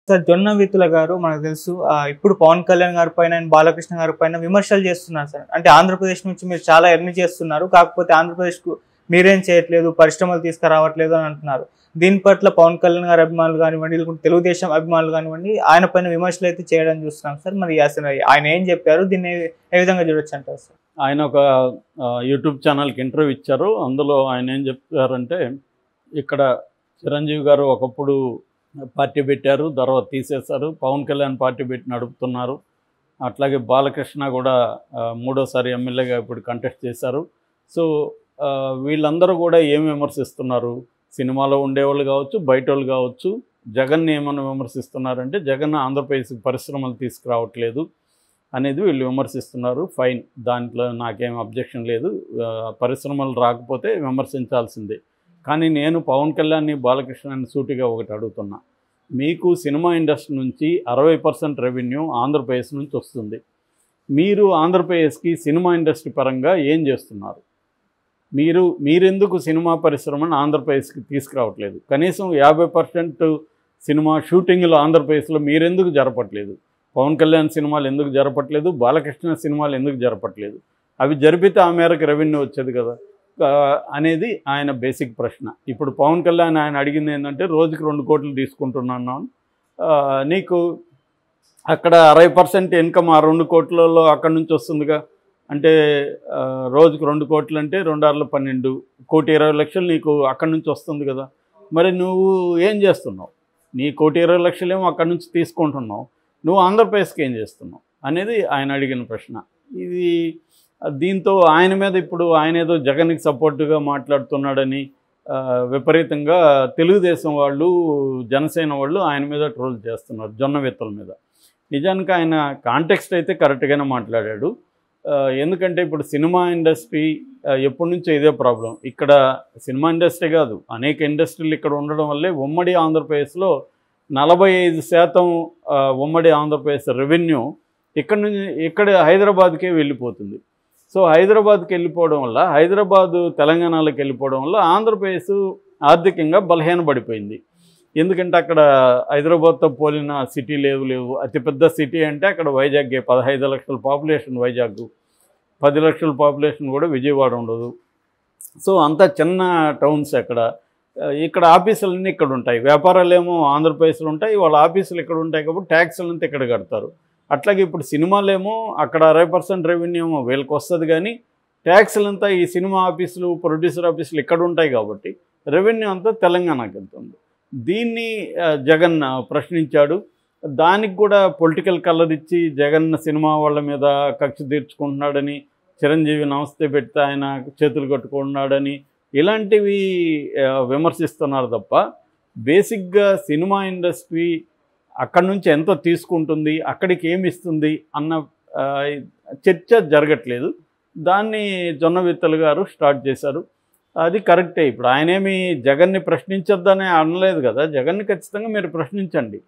Sir 'జొన్న విత్తుల' గారు మనకు తెలుసు ఇప్పుడు 'పవన్ కళ్యాణ్' గారి పైన అండ్ 'బాలకృష్ణ' గారి పైన విమర్శలు చేస్తున్నారు సార్. అంటే ఆంధ్రప్రదేశ్ నుంచి మీరు చాలా ఎర్న్ చేస్తున్నారు. కాకపోతే ఆంధ్రప్రదేశ్‌కు మీరేం చేయట్లేదు, పరిశ్రమలు తీసుకురావట్లేదు అని అంటున్నారు. దీని పట్ల 'పవన్ కళ్యాణ్' గారి అభిమానులు కానివ్వండి, లేకుంటే తెలుగుదేశం అభిమానులు కానివ్వండి, ఆయన పైన విమర్శలు అయితే చేయడం చూస్తున్నాం సార్. మరి అసలు ఆయన ఏం చెప్పారు? దీన్ని ఏ విధంగా చూడొచ్చు అంటారు సార్? ఆయన ఒక యూట్యూబ్ ఛానల్‌కి ఇంటర్వ్యూ ఇచ్చారు. అందులో ఆయన ఏం చెప్పారంటే, ఇక్కడ చిరంజీవి గారు ఒకప్పుడు పార్టీ పెట్టారు, తర్వాత తీసేశారు. పవన్ కళ్యాణ్ పార్టీ పెట్టి నడుపుతున్నారు. అట్లాగే బాలకృష్ణ కూడా మూడోసారి ఎమ్మెల్యేగా ఇప్పుడు కంటెస్ట్ చేశారు. సో వీళ్ళందరూ కూడా ఏం విమర్శిస్తున్నారు? సినిమాలో ఉండేవాళ్ళు కావచ్చు, బయటోళ్ళు కావచ్చు, జగన్ని ఏమన్నా విమర్శిస్తున్నారంటే, జగన్ ఆంధ్రప్రదేశ్కి పరిశ్రమలు తీసుకురావట్లేదు అనేది వీళ్ళు విమర్శిస్తున్నారు. ఫైన్, దాంట్లో నాకేం అబ్జెక్షన్ లేదు. పరిశ్రమలు రాకపోతే విమర్శించాల్సిందే. కానీ నేను పవన్ కళ్యాణ్ని, బాలకృష్ణని సూటిగా ఒకటి అడుగుతున్నా. మీకు సినిమా ఇండస్ట్రీ నుంచి 60% రెవెన్యూ ఆంధ్రప్రదేశ్ నుంచి వస్తుంది. మీరు ఆంధ్రప్రదేశ్కి సినిమా ఇండస్ట్రీ పరంగా ఏం చేస్తున్నారు? మీరెందుకు సినిమా పరిశ్రమను ఆంధ్రప్రదేశ్కి తీసుకురావట్లేదు? కనీసం 50% సినిమా షూటింగ్లు ఆంధ్రప్రదేశ్లో మీరెందుకు జరపట్లేదు? పవన్ కళ్యాణ్ సినిమాలు ఎందుకు జరపట్లేదు? బాలకృష్ణ సినిమాలు ఎందుకు జరపట్లేదు? అవి జరిపితే ఆ మేరకు రెవెన్యూ వచ్చేది కదా అనేది ఆయన బేసిక్ ప్రశ్న. ఇప్పుడు పవన్ కళ్యాణ్ ఆయన అడిగింది ఏంటంటే, రోజుకి 2 కోట్లు తీసుకుంటున్నాను, నీకు అక్కడ 60% ఇన్కమ్ ఆ 2 కోట్లలో అక్కడి నుంచి వస్తుందిగా. అంటే రోజుకు 2 కోట్లు అంటే 2 ఆర్లు 12, 1,20,00,000 నీకు అక్కడి నుంచి వస్తుంది కదా. మరి నువ్వు ఏం చేస్తున్నావు? నీ 1,20,00,000 ఏమో అక్కడి నుంచి తీసుకుంటున్నావు, నువ్వు ఆంధ్రప్రదేశ్కి ఏం చేస్తున్నావు అనేది ఆయన అడిగిన ప్రశ్న. ఇది దీంతో ఆయన మీద ఇప్పుడు ఆయన ఏదో జగన్కి సపోర్టుగా మాట్లాడుతున్నాడని విపరీతంగా తెలుగుదేశం వాళ్ళు, జనసేన వాళ్ళు ఆయన మీద ట్రోల్ చేస్తున్నారు, జొన్న విత్తల మీద. నిజానికి ఆయన కాంటెక్స్ట్ అయితే కరెక్ట్గానే మాట్లాడాడు. ఎందుకంటే ఇప్పుడు సినిమా ఇండస్ట్రీ ఎప్పటి నుంచో ఇదే ప్రాబ్లం. ఇక్కడ సినిమా ఇండస్ట్రీ కాదు, అనేక ఇండస్ట్రీలు ఇక్కడ ఉండడం వల్లే ఉమ్మడి ఆంధ్రప్రదేశ్లో 45% ఉమ్మడి ఆంధ్రప్రదేశ్ రెవెన్యూ ఇక్కడ హైదరాబాద్కే వెళ్ళిపోతుంది. సో హైదరాబాద్కి వెళ్ళిపోవడం వల్ల, హైదరాబాదు తెలంగాణలోకి వెళ్ళిపోవడం వల్ల ఆంధ్రప్రదేశ్ ఆర్థికంగా బలహీనపడిపోయింది. ఎందుకంటే అక్కడ హైదరాబాద్తో పోలిన సిటీ లేవు. అతిపెద్ద సిటీ అంటే అక్కడ వైజాగ్, 15 లక్షల పాపులేషన్ వైజాగ్, 10 లక్షల పాపులేషన్ కూడా విజయవాడ ఉండదు. సో అంతా చిన్న టౌన్స్ అక్కడ. ఇక్కడ ఆఫీసులన్నీ ఇక్కడ ఉంటాయి, వ్యాపారాలు ఆంధ్రప్రదేశ్లో ఉంటాయి, వాళ్ళ ఆఫీసులు ఇక్కడ ఉంటాయి కాబట్టి ట్యాక్సులంతా ఇక్కడ కడతారు. అట్లాగే ఇప్పుడు సినిమాలేమో అక్కడ 60% రెవెన్యూ వీళ్ళకి వస్తుంది, కానీ ట్యాక్సులంతా ఈ సినిమా ఆఫీసులు, ప్రొడ్యూసర్ ఆఫీసులు ఇక్కడ ఉంటాయి కాబట్టి రెవెన్యూ అంతా తెలంగాణకి వెళ్తుంది. దీన్ని జగన్ ప్రశ్నించాడు. దానికి కూడా పొలిటికల్ కలర్ ఇచ్చి జగన్ సినిమా వాళ్ళ మీద కక్ష తీర్చుకుంటున్నాడని, చిరంజీవి నమస్తే పెడితే ఆయన చేతులు కట్టుకుంటున్నాడని ఇలాంటివి విమర్శిస్తున్నారు తప్ప, బేసిక్గా సినిమా ఇండస్ట్రీ అక్కడి నుంచి ఎంత తీసుకుంటుంది, అక్కడికి ఏమి ఇస్తుంది అన్న చర్చ జరగట్లేదు. దాన్ని జొన్న విత్తల గారు స్టార్ట్ చేశారు. అది కరెక్టే. ఇప్పుడు ఆయనేమి జగన్ని ప్రశ్నించొద్దని అనలేదు కదా. జగన్ని ఖచ్చితంగా మీరు ప్రశ్నించండి.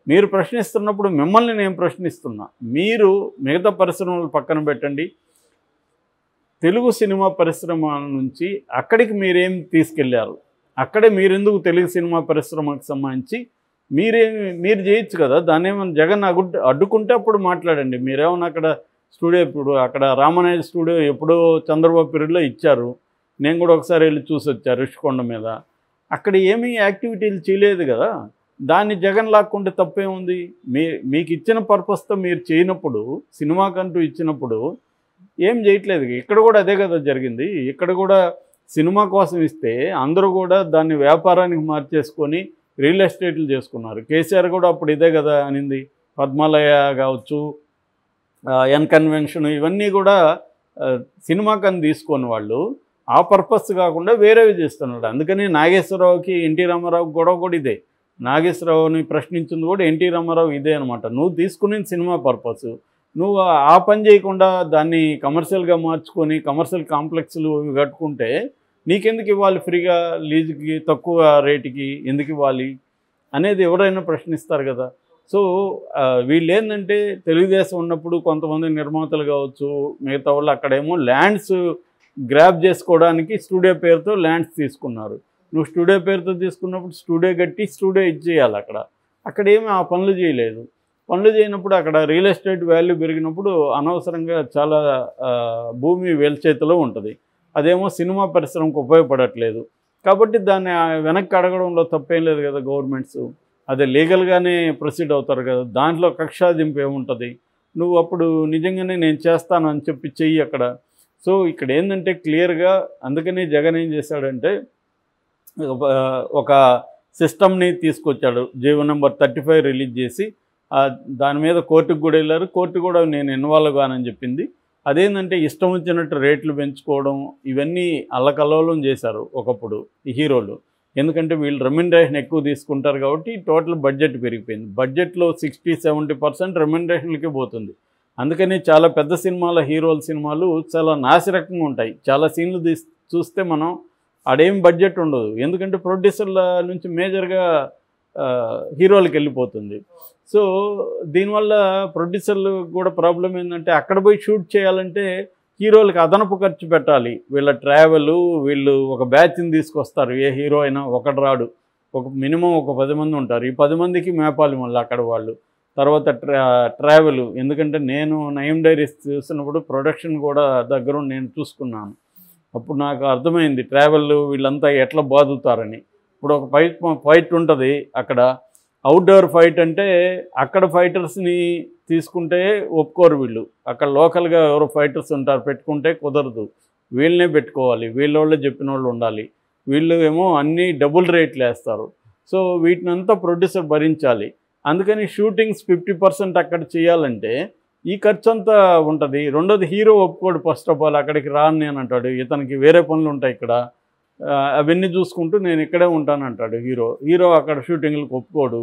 మీరు ప్రశ్నిస్తున్నప్పుడు మిమ్మల్ని నేను ప్రశ్నిస్తున్నా. మీరు మిగతా పరిశ్రమలు పక్కన పెట్టండి, తెలుగు సినిమా పరిశ్రమ నుంచి అక్కడికి మీరేం తీసుకెళ్లారు? అక్కడే మీరెందుకు తెలుగు సినిమా పరిశ్రమకు సంబంధించి మీరు చేయొచ్చు కదా. దాన్ని ఏమైనా జగన్ అడ్డుకుంటే అప్పుడు మాట్లాడండి. మీరేమన్నా అక్కడ స్టూడియో, ఇప్పుడు అక్కడ రామనాయుడు స్టూడియో ఎప్పుడో చంద్రబాబు పీరియడ్లో ఇచ్చారు. నేను కూడా ఒకసారి వెళ్ళి చూసి వచ్చాను ఋషికొండ మీద. అక్కడ ఏమీ యాక్టివిటీలు చేయలేదు కదా. దాన్ని జగన్ లాక్కుంటే తప్పేముంది? మీకు ఇచ్చిన పర్పస్తో మీరు చేయనప్పుడు, సినిమాకంటూ ఇచ్చినప్పుడు ఏం చేయట్లేదు. ఇక్కడ కూడా అదే కదా జరిగింది. ఇక్కడ కూడా సినిమా కోసం ఇస్తే అందరూ కూడా దాన్ని వ్యాపారానికి మార్చేసుకొని రియల్ ఎస్టేట్లు చేసుకున్నారు. కేసీఆర్ కూడా అప్పుడు ఇదే కదా అనింది. పద్మాలయ కావచ్చు, ఎన్ కన్వెన్షన్, ఇవన్నీ కూడా సినిమాకని తీసుకొని వాళ్ళు ఆ పర్పస్ కాకుండా వేరేవి చేస్తున్నాడు. అందుకని నాగేశ్వరరావుకి, ఎన్టీ రామారావు గొడవ కూడా ఇదే. నాగేశ్వరరావుని ప్రశ్నించింది కూడా ఎన్టీ రామారావు ఇదే అనమాట. నువ్వు తీసుకునే సినిమా పర్పస్, నువ్వు ఆ పని చేయకుండా దాన్ని కమర్షియల్గా మార్చుకొని కమర్షియల్ కాంప్లెక్స్లు కట్టుకుంటే నీకెందుకు ఇవ్వాలి? ఫ్రీగా లీజుకి తక్కువ రేటుకి ఎందుకు ఇవ్వాలి అనేది ఎవరైనా ప్రశ్నిస్తారు కదా. సో వీళ్ళు ఏంటంటే, తెలుగుదేశం ఉన్నప్పుడు కొంతమంది నిర్మాతలు కావచ్చు, మిగతా వాళ్ళు అక్కడేమో ల్యాండ్స్ గ్రాబ్ చేసుకోవడానికి స్టూడియో పేరుతో ల్యాండ్స్ తీసుకున్నారు. నువ్వు స్టూడియో పేరుతో తీసుకున్నప్పుడు స్టూడియో కట్టి స్టూడియో ఇచ్చేయాలి. అక్కడేమీ ఆ పనులు చేయలేదు. పనులు చేయనప్పుడు అక్కడ రియల్ ఎస్టేట్ వాల్యూ పెరిగినప్పుడు అనవసరంగా చాలా భూమి వీళ్ళ చేతిలో ఉంటుంది. అదేమో సినిమా పరిశ్రమకు ఉపయోగపడట్లేదు. కాబట్టి దాన్ని వెనక్కి అడగడంలో తప్పేం లేదు కదా గవర్నమెంట్స్. అదే లీగల్గానే ప్రొసీడ్ అవుతారు కదా. దాంట్లో కక్షాదింపు ఏముంటుంది? నువ్వు అప్పుడు నిజంగానే నేను చేస్తాను అని చెప్పి చెయ్యి అక్కడ. సో ఇక్కడ ఏంటంటే క్లియర్గా అందుకని జగన్ ఏం చేశాడంటే ఒక సిస్టమ్ని తీసుకొచ్చాడు. జీవో నెంబర్ 35 రిలీజ్ చేసి దాని మీద కోర్టుకు కూడా వెళ్ళారు. కోర్టు కూడా నేను ఇన్వాల్వ్ కానని చెప్పింది. అదేంటంటే ఇష్టం వచ్చినట్టు రేట్లు పెంచుకోవడం ఇవన్నీ అల్లకల్లోలం చేశారు ఒకప్పుడు ఈ హీరోలు. ఎందుకంటే వీళ్ళు రెమ్యునరేషన్ ఎక్కువ తీసుకుంటారు కాబట్టి టోటల్ బడ్జెట్ పెరిగిపోయింది. బడ్జెట్లో 60-70% రెమ్యునరేషన్లకి పోతుంది. అందుకని చాలా పెద్ద సినిమాల హీరోల సినిమాలు చాలా నాసిరకంగా ఉంటాయి. చాలా సీన్లు చూస్తే మనం ఆడేం బడ్జెట్ ఉండదు. ఎందుకంటే ప్రొడ్యూసర్ల నుంచి మేజర్గా హీరోలకు వెళ్ళిపోతుంది. సో దీనివల్ల ప్రొడ్యూసర్లు కూడా ప్రాబ్లం ఏంటంటే అక్కడ పోయి షూట్ చేయాలంటే హీరోలకు అదనపు ఖర్చు పెట్టాలి. వీళ్ళ ట్రావెలు, వీళ్ళు ఒక బ్యాచ్ని తీసుకొస్తారు. ఏ హీరో అయినా ఒకడు రాడు, మినిమం ఒక 10 మంది ఉంటారు. ఈ 10 మందికి మేపాలి మళ్ళీ అక్కడ వాళ్ళు. తర్వాత ట్రావెలు, ఎందుకంటే నేను నయం డైరీస్ చూసినప్పుడు ప్రొడక్షన్ కూడా దగ్గరుండి నేను చూసుకున్నాను. అప్పుడు నాకు అర్థమైంది ట్రావెల్ వీళ్ళంతా ఎట్లా బాదుతారని. ఇప్పుడు ఒక ఫైట్ ఉంటుంది అక్కడ. అవుట్డోర్ ఫైట్ అంటే అక్కడ ఫైటర్స్ని తీసుకుంటే ఒప్పుకోరు వీళ్ళు. అక్కడ లోకల్గా ఎవరో ఫైటర్స్ ఉంటారు, పెట్టుకుంటే కుదరదు. వీళ్ళనే పెట్టుకోవాలి, వీళ్ళోళ్ళే చెప్పిన వాళ్ళు ఉండాలి. వీళ్ళు ఏమో అన్నీ డబుల్ రేట్లు వేస్తారు. సో వీటినంతా ప్రొడ్యూసర్ భరించాలి. అందుకని షూటింగ్స్ 50% అక్కడ చేయాలంటే ఈ ఖర్చు అంతా ఉంటుంది. రెండోది హీరో ఒప్పుకోడు. ఫస్ట్ ఆఫ్ ఆల్ అక్కడికి రాను నేను అంటాడు. ఇతనికి వేరే పనులు ఉంటాయి ఇక్కడ, అవన్నీ చూసుకుంటూ నేను ఇక్కడే ఉంటానంటాడు హీరో అక్కడ షూటింగ్లకు ఒప్పుకోడు.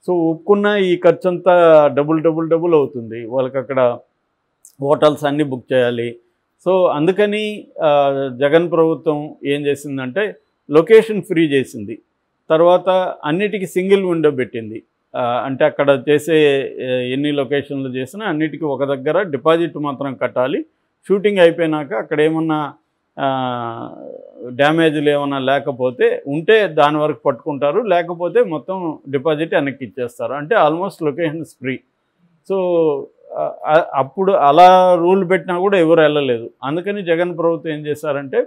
సో ఒప్పుకున్న ఈ ఖర్చు అంతా డబుల్ అవుతుంది. వాళ్ళకి అక్కడ హోటల్స్ అన్నీ బుక్ చేయాలి. సో అందుకని జగన్ ప్రభుత్వం ఏం చేసిందంటే లొకేషన్ ఫ్రీ చేసింది. తర్వాత అన్నిటికీ సింగిల్ విండో పెట్టింది. అంటే అక్కడ చేసే ఎన్ని లొకేషన్లు చేసినా అన్నిటికీ ఒక దగ్గర డిపాజిట్ మాత్రం కట్టాలి. షూటింగ్ అయిపోయినాక అక్కడ ఏమన్నా డ్యామేజ్లు ఏమన్నా లేకపోతే ఉంటే దాని వరకు పట్టుకుంటారు, లేకపోతే మొత్తం డిపాజిట్ వెనక్కి ఇచ్చేస్తారు. అంటే ఆల్మోస్ట్ లొకేషన్స్ ఫ్రీ. సో అప్పుడు అలా రూల్ పెట్టినా కూడా ఎవరు వెళ్ళలేదు. అందుకని జగన్ ప్రభుత్వం ఏం చేశారంటే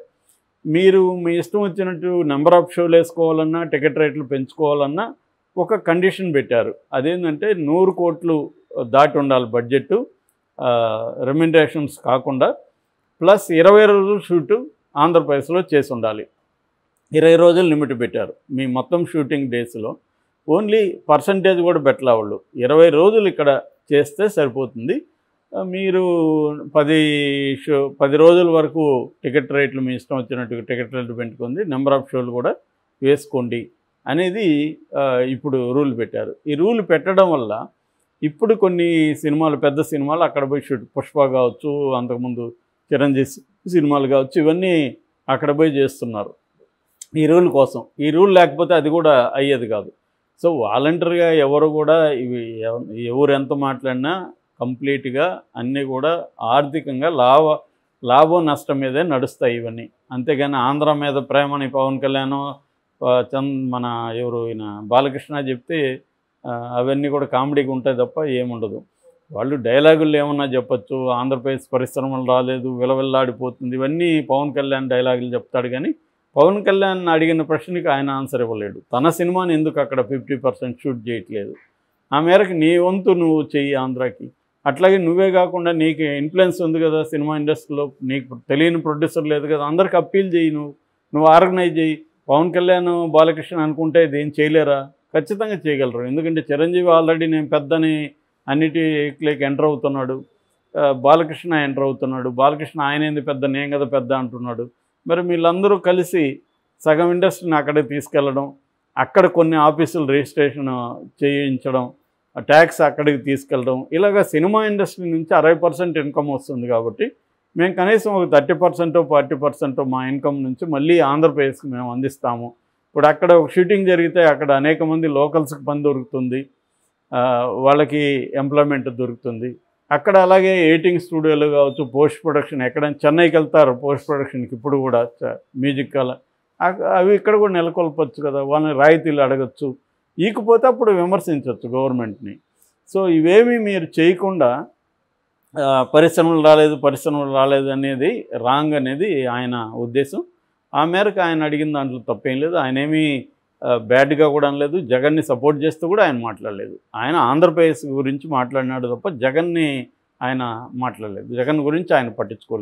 మీరు మీ ఇష్టం వచ్చినట్టు నెంబర్ ఆఫ్ షోలు వేసుకోవాలన్నా, టికెట్ రేట్లు పెంచుకోవాలన్నా ఒక కండిషన్ పెట్టారు. అదేంటంటే 100 కోట్లు దాటి ఉండాలి బడ్జెట్, రెమ్యునరేషన్స్ కాకుండా, ప్లస్ 20 రోజులు షూటు ఆంధ్రప్రదేశ్లో చేసి ఉండాలి. 20 రోజులు లిమిట్ పెట్టారు మీ మొత్తం షూటింగ్ డేస్లో. ఓన్లీ పర్సంటేజ్ కూడా పెట్టలే వాళ్ళు. 20 రోజులు ఇక్కడ చేస్తే సరిపోతుంది. మీరు 10 రోజుల వరకు టికెట్ రేట్లు మీ ఇష్టం వచ్చినట్టు టికెట్ రేట్లు పెట్టుకుంది, నెంబర్ ఆఫ్ షోలు కూడా వేసుకోండి అనేది ఇప్పుడు రూల్ పెట్టారు. ఈ రూల్ పెట్టడం వల్ల ఇప్పుడు కొన్ని సినిమాలు, పెద్ద సినిమాలు అక్కడ పోయి షూట్, పుష్ప కావచ్చు, అంతకుముందు చిరంజీవి సినిమాలు కావచ్చు, ఇవన్నీ అక్కడ పోయి చేస్తున్నారు ఈ రూల్ కోసం. ఈ రూల్ లేకపోతే అది కూడా అయ్యేది కాదు. సో వాలంటరీగా ఎవరు కూడా ఎవరు ఎంత మాట్లాడినా కంప్లీట్గా అన్నీ కూడా ఆర్థికంగా లాభం నష్టం మీదే నడుస్తాయి ఇవన్నీ. అంతేగాని ఆంధ్ర మీద ప్రేమని పవన్ కళ్యాణ్ మన ఎవరు ఈయన బాలకృష్ణ చెప్తే అవన్నీ కూడా కామెడీగా ఉంటాయి తప్ప ఏముండదు. వాళ్ళు డైలాగులు ఏమన్నా చెప్పచ్చు, ఆంధ్రప్రదేశ్ పరిశ్రమలు రాలేదు, విలవిల్లాడిపోతుంది, ఇవన్నీ పవన్ కళ్యాణ్ డైలాగులు చెప్తాడు. కానీ పవన్ కళ్యాణ్ అడిగిన ప్రశ్నకి ఆయన ఆన్సర్ ఇవ్వలేడు. తన సినిమాని ఎందుకు అక్కడ 50% షూట్ చేయట్లేదు, ఆ మేరకు నీ వంతు నువ్వు చెయ్యి ఆంధ్రాకి. అట్లాగే నువ్వే కాకుండా నీకు ఇన్ఫ్లుయెన్స్ ఉంది కదా సినిమా ఇండస్ట్రీలో, నీకు తెలియని ప్రొడ్యూసర్ లేదు కదా, అందరికి అప్పీల్ చేయి, నువ్వు ఆర్గనైజ్ చేయి. పవన్ కళ్యాణ్ బాలకృష్ణ అనుకుంటే ఇదేం చేయలేరా? ఖచ్చితంగా చేయగలరు. ఎందుకంటే చిరంజీవి ఆల్రెడీ నేను పెద్దని అన్నిటికి ఎంటర్ అవుతున్నాడు, బాలకృష్ణ ఎంటర్ అవుతున్నాడు. బాలకృష్ణ ఆయన ఏంది పెద్ద, నేను కదా పెద్ద అంటున్నాడు. మరి వీళ్ళందరూ కలిసి సగం ఇండస్ట్రీని అక్కడికి తీసుకెళ్ళడం, అక్కడ కొన్ని ఆఫీసులు రిజిస్ట్రేషన్ చేయించడం, ట్యాక్స్ అక్కడికి తీసుకెళ్ళడం, ఇలాగ సినిమా ఇండస్ట్రీ నుంచి 60% ఇన్కమ్ వస్తుంది. కాబట్టి మేము కనీసం ఒక 30% 40% మా ఇన్కమ్ నుంచి మళ్ళీ ఆంధ్రప్రదేశ్కి మేము అందిస్తాము. ఇప్పుడు అక్కడ ఒక షూటింగ్ జరిగితే అక్కడ అనేక మంది లోకల్స్కి పని దొరుకుతుంది, వాళ్ళకి ఎంప్లాయ్మెంట్ దొరుకుతుంది. అక్కడ అలాగే ఎడిటింగ్ స్టూడియోలు కావచ్చు, పోస్ట్ ప్రొడక్షన్, ఎక్కడైనా చెన్నైకి వెళ్తారు పోస్ట్ ప్రొడక్షన్కి ఇప్పుడు కూడా మ్యూజిక్ అలా, అవి ఇక్కడ కూడా నెలకొల్పచ్చు కదా, వాళ్ళని రాయితీలు అడగచ్చు. ఈకపోతే అప్పుడు విమర్శించవచ్చు గవర్నమెంట్ని. సో ఇవేమీ మీరు చేయకుండా పరిశ్రమలు రాలేదు అనేది రాంగ్ అనేది ఆయన ఉద్దేశం. ఆ మేరకు ఆయన అడిగిన దాంట్లో తప్పేం లేదు. ఆయన ఏమీ బ్యాడ్గా కూడా అనలేదు. జగన్ని సపోర్ట్ చేస్తూ కూడా ఆయన మాట్లాడలేదు. ఆయన ఆంధ్రప్రదేశ్ గురించి మాట్లాడినాడు తప్ప జగన్ని ఆయన మాట్లాడలేదు. జగన్ గురించి ఆయన పట్టించుకోలేదు.